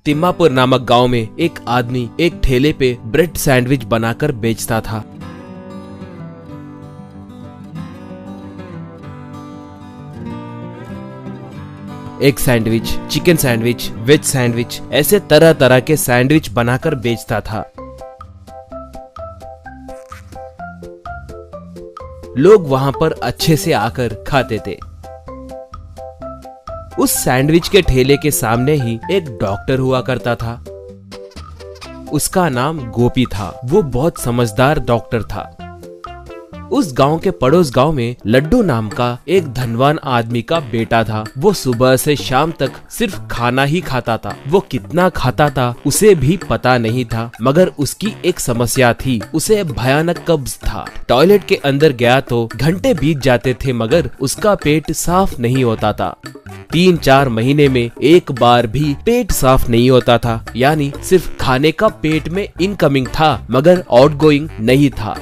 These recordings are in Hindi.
तिम्मापुर नामक गांव में एक आदमी एक ठेले पे ब्रेड सैंडविच बनाकर बेचता था। एक sandwich, chicken sandwich, veg sandwich, ऐसे तरह तरह के सैंडविच बनाकर बेचता था। लोग वहां पर अच्छे से आकर खाते थे। उस सैंडविच के ठेले के सामने ही एक डॉक्टर हुआ करता था। उसका नाम गोपी था। वो बहुत समझदार डॉक्टर था। उस गांव के पड़ोस गांव में लड्डू नाम का एक धनवान आदमी का बेटा था। वो सुबह से शाम तक सिर्फ खाना ही खाता था। वो कितना खाता था उसे भी पता नहीं था, मगर उसकी एक समस्या थी। उसे भयानक कब्ज था। टॉयलेट के अंदर गया तो घंटे बीत जाते थे, मगर उसका पेट साफ नहीं होता था। 3-4 महीने में एक बार भी पेट साफ नहीं होता था, यानी सिर्फ खाने का पेट में इनकमिंग था, मगर आउटगोइंग नहीं था।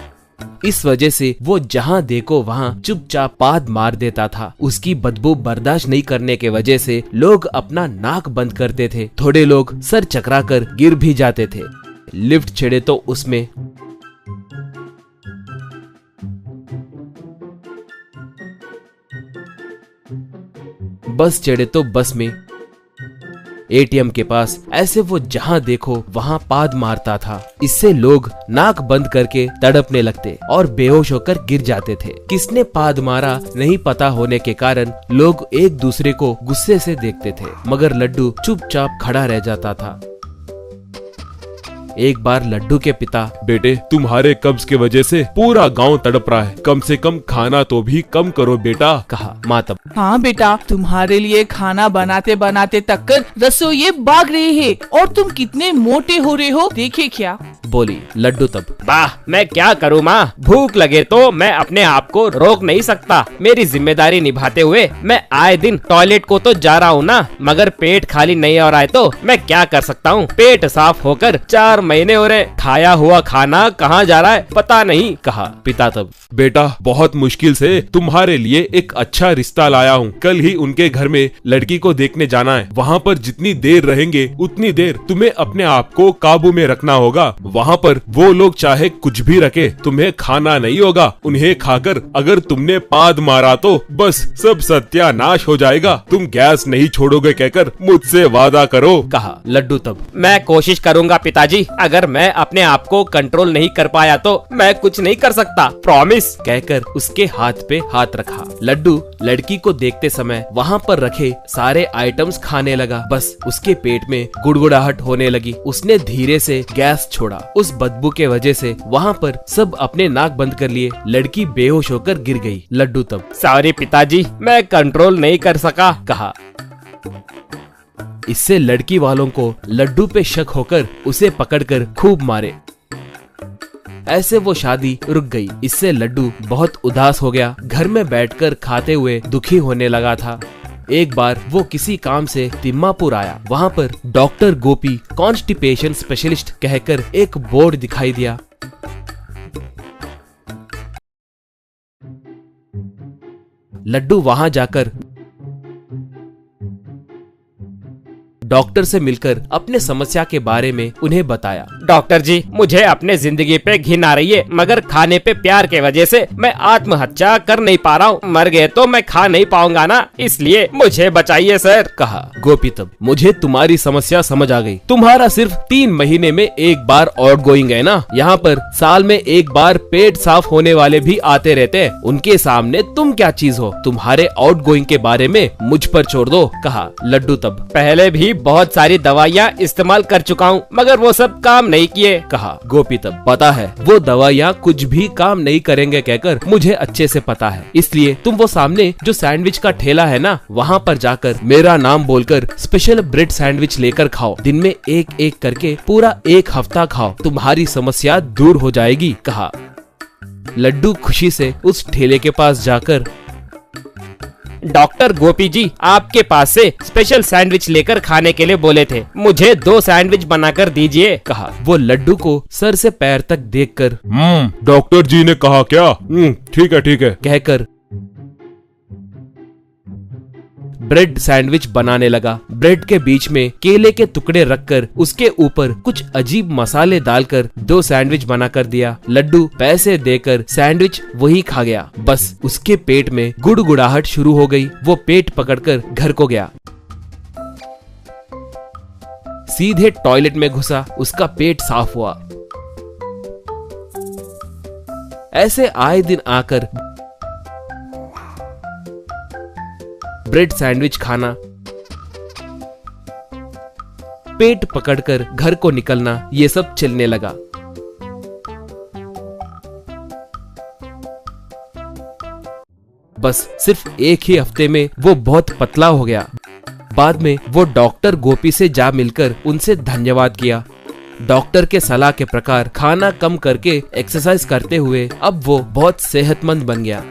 इस वजह से वो जहाँ देखो वहाँ चुपचाप पाद मार देता था। उसकी बदबू बर्दाश्त नहीं करने के वजह से लोग अपना नाक बंद करते थे। थोड़े लोग सर चकराकर गिर भी जाते थे। लिफ्ट चढ़े तो उसमें बस चढ़े तो बस में, एटीएम के पास, ऐसे वो जहाँ देखो वहाँ पाद मारता था। इससे लोग नाक बंद करके तड़पने लगते और बेहोश होकर गिर जाते थे। किसने पाद मारा नहीं पता होने के कारण लोग एक दूसरे को गुस्से से देखते थे, मगर लड्डू चुपचाप खड़ा रह जाता था। एक बार लड्डू के पिता, बेटे, तुम्हारे कब्ज के वजह से पूरा गांव तड़प रहा है, कम से कम खाना तो भी कम करो बेटा, कहा। माँ तब, हाँ बेटा, तुम्हारे लिए खाना बनाते बनाते तक रसोई भाग रहे हैं और तुम कितने मोटे हो रहे हो, देखे क्या, बोली। लड्डू तब, वाह, मैं क्या करूँ माँ, भूख लगे तो मैं अपने आप को रोक नहीं सकता। मेरी जिम्मेदारी निभाते हुए मैं आए दिन टॉयलेट को तो जा रहा हूँ ना, मगर पेट खाली नहीं हो रहा है तो मैं क्या कर सकता हूँ। पेट साफ होकर 4 महीने हो रहे, खाया हुआ खाना कहाँ जा रहा है पता नहीं, कहा। पिता तब, बेटा, बहुत मुश्किल से तुम्हारे लिए एक अच्छा रिश्ता लाया हूँ। कल ही उनके घर में लड़की को देखने जाना है। वहाँ पर जितनी देर रहेंगे उतनी देर तुम्हें अपने आप को काबू में रखना होगा। वहाँ पर वो लोग चाहे कुछ भी रखे, तुम्हें खाना नहीं होगा। उन्हें खाकर अगर तुमने पाद मारा तो बस सब सत्यानाश हो जाएगा। तुम गैस नहीं छोड़ोगे कहकर मुझसे वादा करो, कहा। लड्डू तब, मैं कोशिश करूँगा पिताजी, अगर मैं अपने आप को कंट्रोल नहीं कर पाया तो मैं कुछ नहीं कर सकता, प्रॉमिस, कहकर उसके हाथ पे हाथ रखा। लड्डू लड़की को देखते समय वहाँ पर रखे सारे आइटम्स खाने लगा। बस उसके पेट में गुड़गुड़ाहट होने लगी। उसने धीरे से गैस छोड़ा। उस बदबू के वजह से वहाँ पर सब अपने नाक बंद कर लिए। लड़की बेहोश होकर गिर गई। लड्डू तब, सॉरी पिताजी, मैं कंट्रोल नहीं कर सका, कहा। इससे लड़की वालों को लड्डू पे शक होकर उसे पकड़कर खूब मारे। ऐसे वो शादी रुक गई। इससे लड्डू बहुत उदास हो गया। घर में बैठकर खाते हुए दुखी होने लगा था। एक बार वो किसी काम से तिम्मापुर आया। वहाँ पर डॉक्टर गोपी कॉन्स्टिपेशन स्पेशलिस्ट कहकर एक बोर्ड दिखाई दिया। लड्डू वहाँ जाकर डॉक्टर से मिलकर अपने समस्या के बारे में उन्हें बताया। डॉक्टर जी, मुझे अपने जिंदगी पे घिन आ रही है, मगर खाने पे प्यार के वजह से मैं आत्महत्या कर नहीं पा रहा हूँ। मर गए तो मैं खा नहीं पाऊंगा ना, इसलिए मुझे बचाइए सर, कहा। गोपी तब, मुझे तुम्हारी समस्या समझ आ गई। तुम्हारा सिर्फ 3 महीने में एक बार आउट गोइंग है ना। यहाँ पर साल में एक बार पेट साफ होने वाले भी आते रहते हैं। उनके सामने तुम क्या चीज हो। तुम्हारे आउट गोइंग के बारे में मुझ पर छोड़ दो, कहा। लड्डू तब, पहले भी बहुत सारी दवाइयाँ इस्तेमाल कर चुका हूँ, मगर वो सब काम नहीं किए, कहा। गोपी तब, पता है वो दवाइयाँ कुछ भी काम नहीं करेंगे कहकर मुझे अच्छे से पता है। इसलिए तुम वो सामने जो सैंडविच का ठेला है ना, वहाँ पर जाकर मेरा नाम बोलकर स्पेशल ब्रेड सैंडविच लेकर खाओ। दिन में एक एक करके पूरा 1 हफ्ता खाओ, तुम्हारी समस्या दूर हो जाएगी, कहा। लड्डू खुशी से उस ठेले के पास जाकर, डॉक्टर गोपी जी, आपके पास से स्पेशल सैंडविच लेकर खाने के लिए बोले थे, मुझे 2 सैंडविच बनाकर दीजिए, कहा। वो लड्डू को सर से पैर तक देखकर, डॉक्टर जी ने कहा क्या? ठीक है कहकर ब्रेड सैंडविच बनाने लगा। ब्रेड के बीच में केले के टुकड़े रखकर उसके ऊपर कुछ अजीब मसाले डालकर 2 सैंडविच बनाकर दिया। लड्डू पैसे देकर सैंडविच वही खा गया। बस उसके पेट में गुड़गुड़ाहट शुरू हो गई। वो पेट पकड़कर घर को गया, सीधे टॉयलेट में घुसा। उसका पेट साफ हुआ। ऐसे आए दिन आकर ब्रेड सैंडविच खाना, पेट पकड़कर घर को निकलना, ये सब चलने लगा। बस सिर्फ एक ही हफ्ते में वो बहुत पतला हो गया। बाद में वो डॉक्टर गोपी से जा मिलकर उनसे धन्यवाद किया। डॉक्टर के सलाह के प्रकार खाना कम करके एक्सरसाइज करते हुए अब वो बहुत सेहतमंद बन गया।